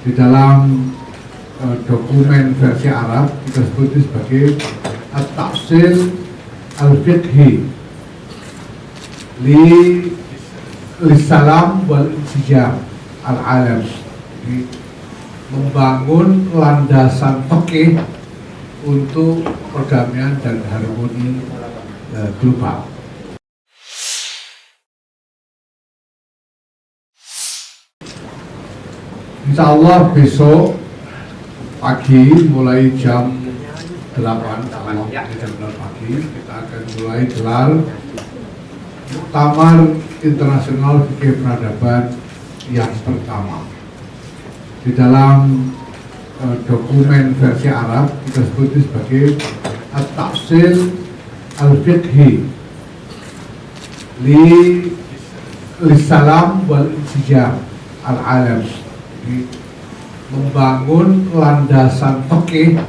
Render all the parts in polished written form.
Di dalam dokumen versi Arab kita sebut sebagai At-Tafsir Al-Fiqhi Lissalam wal Insijam Al-Alam. Membangun landasan fikih untuk perdamaian dan harmoni global. Insya Allah besok pagi mulai jam 8 pagi kita akan mulai gelar Muktamar Internasional Fikih Peradaban yang pertama. Di dalam dokumen versi Arab kita sebut sebagai At-Tafsir Al-Fiqhi Lissalam wal Insijam Al-Alam. Membangun landasan fikih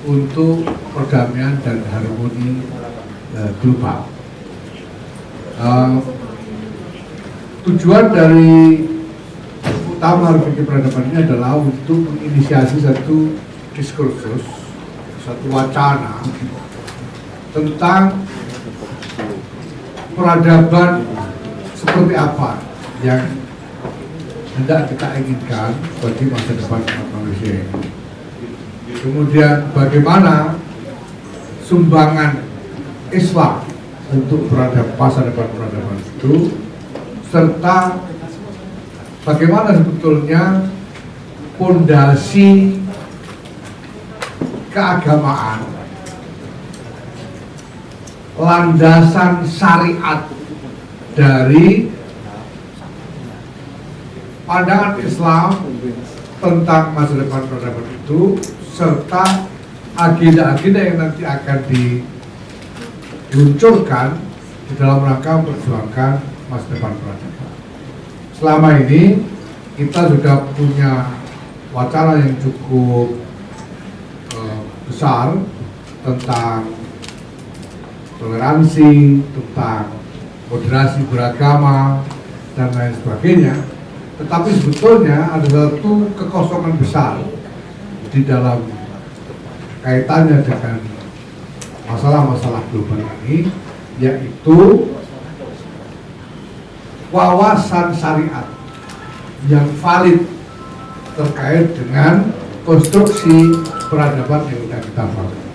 untuk perdamaian dan harmoni global. Tujuan dari Muktamar Fikih Peradaban ini adalah untuk menginisiasi satu diskursus, satu wacana tentang peradaban seperti apa yang hendak kita inginkan bagi masa depan manusia ini. Kemudian bagaimana sumbangan Islam untuk masa depan peradaban itu, serta bagaimana sebetulnya fondasi keagamaan, landasan syariat dari pandangan Islam tentang masa depan peradaban itu, serta agenda-agenda yang nanti akan diluncurkan di dalam rangka memperjuangkan masa depan peradaban. Selama ini kita sudah punya wacana yang cukup besar tentang toleransi, tentang moderasi beragama, dan lain sebagainya. Tetapi sebetulnya ada satu kekosongan besar di dalam kaitannya dengan masalah-masalah global ini, yaitu wawasan syariat yang valid terkait dengan konstruksi peradaban yang sudah kita bangun.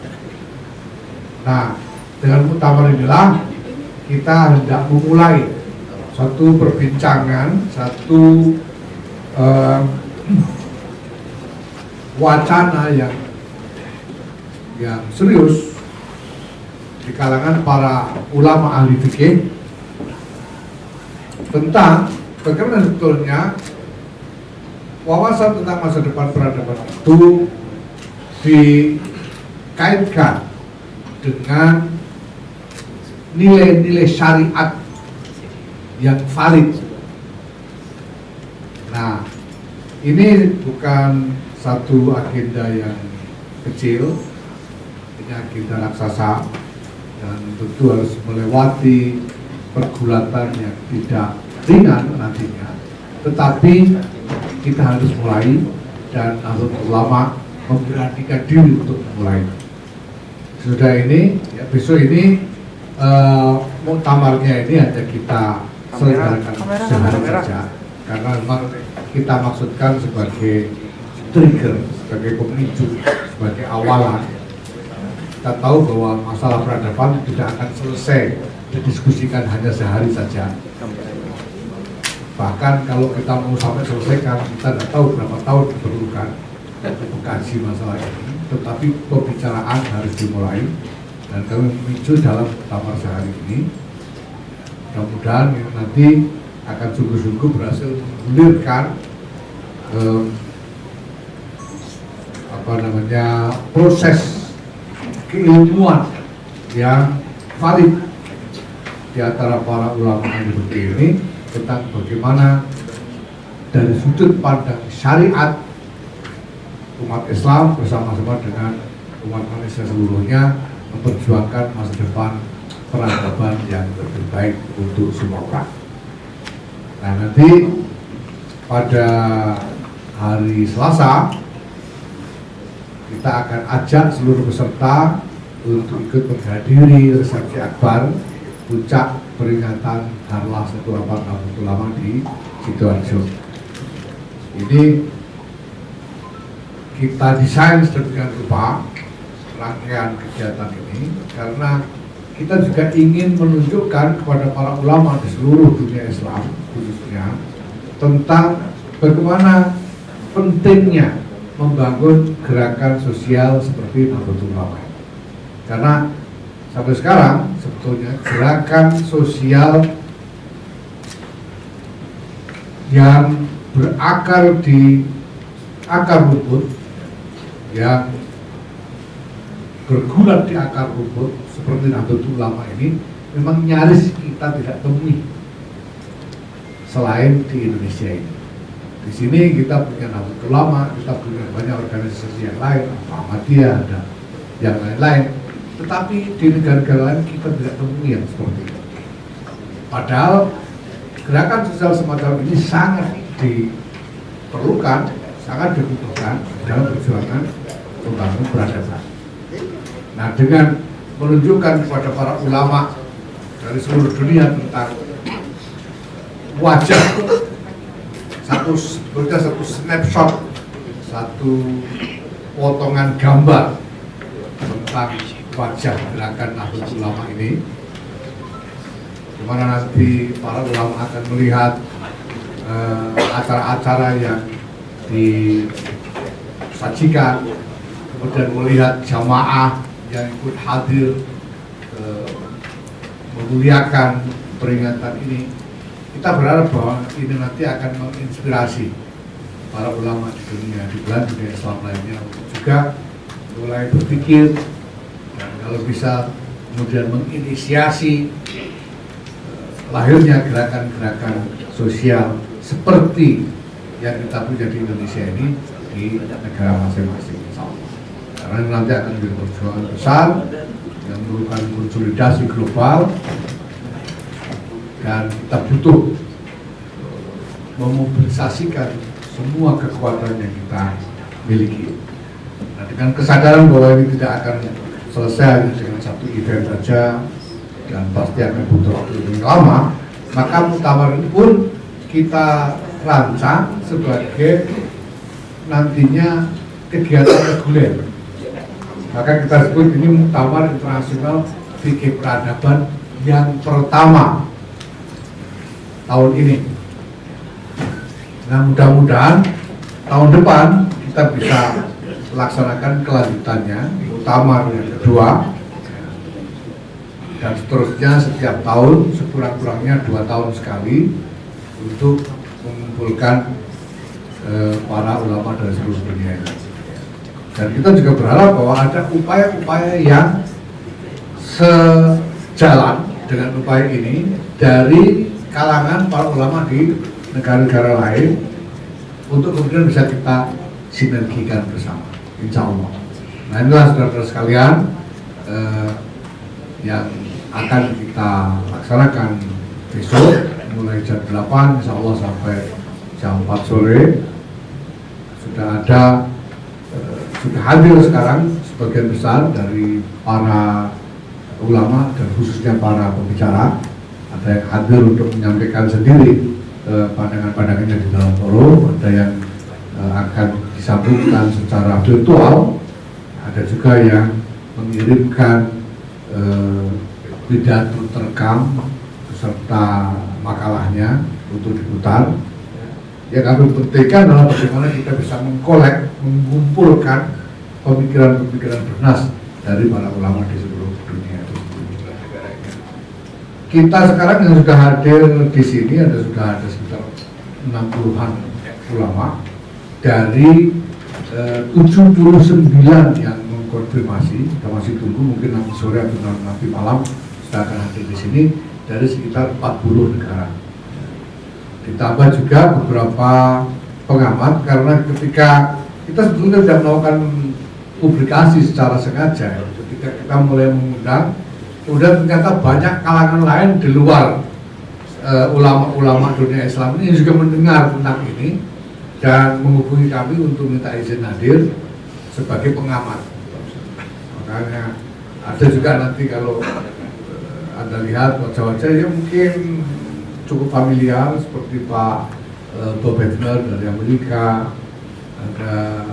Nah, dengan muktamar inilah kita hendak memulai satu perbincangan, satu wacana yang serius di kalangan para ulama ahli fikih tentang bagaimana sebetulnya wawasan tentang masa depan peradaban itu dikaitkan dengan nilai-nilai syariat yang valid. Nah, ini bukan satu agenda yang kecil, ini agenda raksasa, dan tentu harus melewati pergulatan yang tidak ringan nantinya. Tetapi kita harus mulai, dan Nahdlatul Ulama memberanikan diri untuk mulai. Sudah ini, ya, besok ini muktamarnya ini hanya kita selenggarakan sehari saja, karena memang kita maksudkan sebagai trigger, sebagai pemicu, sebagai awalan. Kita tahu bahwa masalah peradaban tidak akan selesai didiskusikan hanya sehari saja. Bahkan kalau kita mau sampai selesaikan, kita tidak tahu berapa tahun diperlukan untuk mengkaji masalah ini. Tetapi pembicaraan harus dimulai, dan kami memicu dalam muktamar sehari ini. Mudah-mudahan nanti akan sungguh-sungguh berhasil menggulirkan proses keilmuan yang valid di antara para ulama yang seperti ini tentang bagaimana dari sudut pandang syariat umat Islam bersama-sama dengan umat manusia seluruhnya memperjuangkan masa depan peradaban yang lebih baik untuk semua orang. Nah, nanti pada hari hari Selasa kita akan ajak seluruh peserta untuk ikut menghadiri resepsi akbar puncak peringatan Harlah 18 Nahdlatul Ulama di Sidoarjo. Ini kita desain sedemikian rupa rangkaian kegiatan ini karena kita juga ingin menunjukkan kepada para ulama di seluruh dunia Islam khususnya tentang bagaimana pentingnya membangun gerakan sosial seperti Nahdlatul Ulama. Karena sampai sekarang sebetulnya gerakan sosial yang berakar di akar rumput, yang bergulat di akar rumput seperti Nahdlatul Ulama ini memang nyaris kita tidak temui selain di Indonesia ini. Di sini kita punya Nahdlatul Ulama, kita punya banyak organisasi yang lain, Muhammadiyah dan yang lain-lain. Tetapi di negara-negara lain kita tidak temui yang seperti itu. Padahal gerakan sosial semacam ini sangat diperlukan, sangat dibutuhkan dalam perjuangan membangun peradaban. Nah, dengan menunjukkan kepada para ulama dari seluruh dunia tentang wajah satu snapshot, satu potongan gambar tentang wajah gerakan Nahdlatul Ulama ini, di mana nanti para ulama akan melihat acara-acara yang disajikan, kemudian melihat jamaah yang ikut hadir memuliakan peringatan ini. Kita berharap bahwa ini nanti akan menginspirasi para ulama di dunia Islam lainnya untuk juga mulai berpikir dan kalau bisa kemudian menginisiasi lahirnya gerakan-gerakan sosial seperti yang kita punya di Indonesia ini di negara masing-masing. Karena ini nanti akan menjadi perjuangan besar yang memerlukan konsolidasi global dan kita butuh memobilisasikan semua kekuatan yang kita miliki. Nah, dengan kesadaran bahwa ini tidak akan selesai dengan satu event saja dan pasti akan butuh waktu yang lama, maka muktamar ini pun kita rancang sebagai nantinya kegiatan reguler. Maka kita sebut ini Muktamar Internasional Fikih Peradaban yang pertama tahun ini. Nah, mudah-mudahan tahun depan kita bisa laksanakan kelanjutannya, Muktamar yang kedua, dan seterusnya setiap tahun sekurang-kurangnya 2 tahun sekali untuk mengumpulkan para ulama dari seluruh dunia ini. Dan kita juga berharap bahwa ada upaya-upaya yang sejalan dengan upaya ini dari kalangan para ulama di negara-negara lain untuk kemudian bisa kita sinergikan bersama, insya Allah. Nah, inilah saudara-saudara sekalian yang akan kita laksanakan besok mulai jam 8 insya Allah sampai jam 4 sore. Sudah hadir sekarang sebagian besar dari para ulama dan khususnya para pembicara. Ada yang hadir untuk menyampaikan sendiri pandangan-pandangannya di dalam forum, ada yang akan disambungkan secara virtual, ada juga yang mengirimkan pidato terekam beserta makalahnya untuk diputar. Yang kami pentingkan adalah bagaimana kita bisa mengumpulkan pemikiran-pemikiran bernas dari para ulama di seluruh dunia itu. Kita sekarang yang sudah hadir di sini sudah ada sekitar 60-an ulama dari 79 yang mengkonfirmasi. Kita masih tunggu, mungkin nanti sore atau nanti malam sudah akan hadir di sini dari sekitar 40 negara. Ditambah juga beberapa pengamat, karena ketika kita sebetulnya sudah melakukan publikasi secara sengaja, ketika kita mulai mengundang, kemudian ternyata banyak kalangan lain di luar ulama-ulama dunia Islam ini juga mendengar tentang ini dan menghubungi kami untuk minta izin hadir sebagai pengamat. Makanya ada juga nanti kalau Anda lihat wajah-wajah yang mungkin cukup familiar seperti Pak Bob Hedner dari Amerika, ada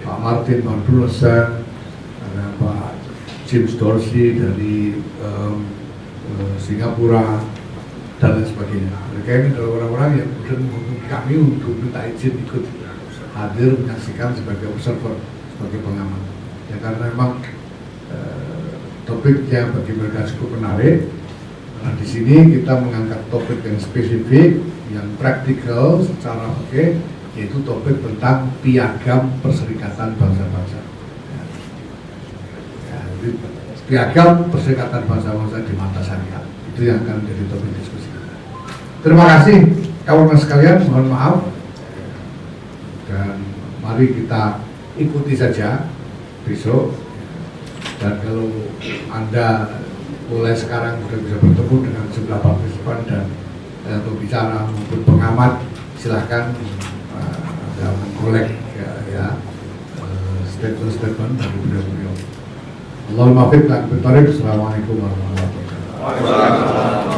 Pak Martin Van Brussen, ada Pak James Dorsey dari Singapura, dan lain sebagainya. Mereka ini adalah orang-orang yang kemudian menghubungi kami untuk minta izin ikut hadir menyaksikan sebagai observer, sebagai pengamat. Ya karena memang topiknya bagi mereka cukup menarik. Nah di sini kita mengangkat topik yang spesifik, yang praktikal secara yaitu topik tentang piagam Perserikatan Bangsa-Bangsa. Ya, piagam Perserikatan Bangsa-Bangsa di mata syariat itu yang akan menjadi topik diskusi kita. Terima kasih kawan-kawan sekalian, mohon maaf dan mari kita ikuti saja besok. Dan kalau Anda mulai sekarang sudah bisa bertemu dengan sejumlah partisipan dan pembicara maupun pengamat, silahkan mengkolek statement dari beliau-beliau. Allahumma fiqh. Assalamualaikum warahmatullahi wabarakatuh.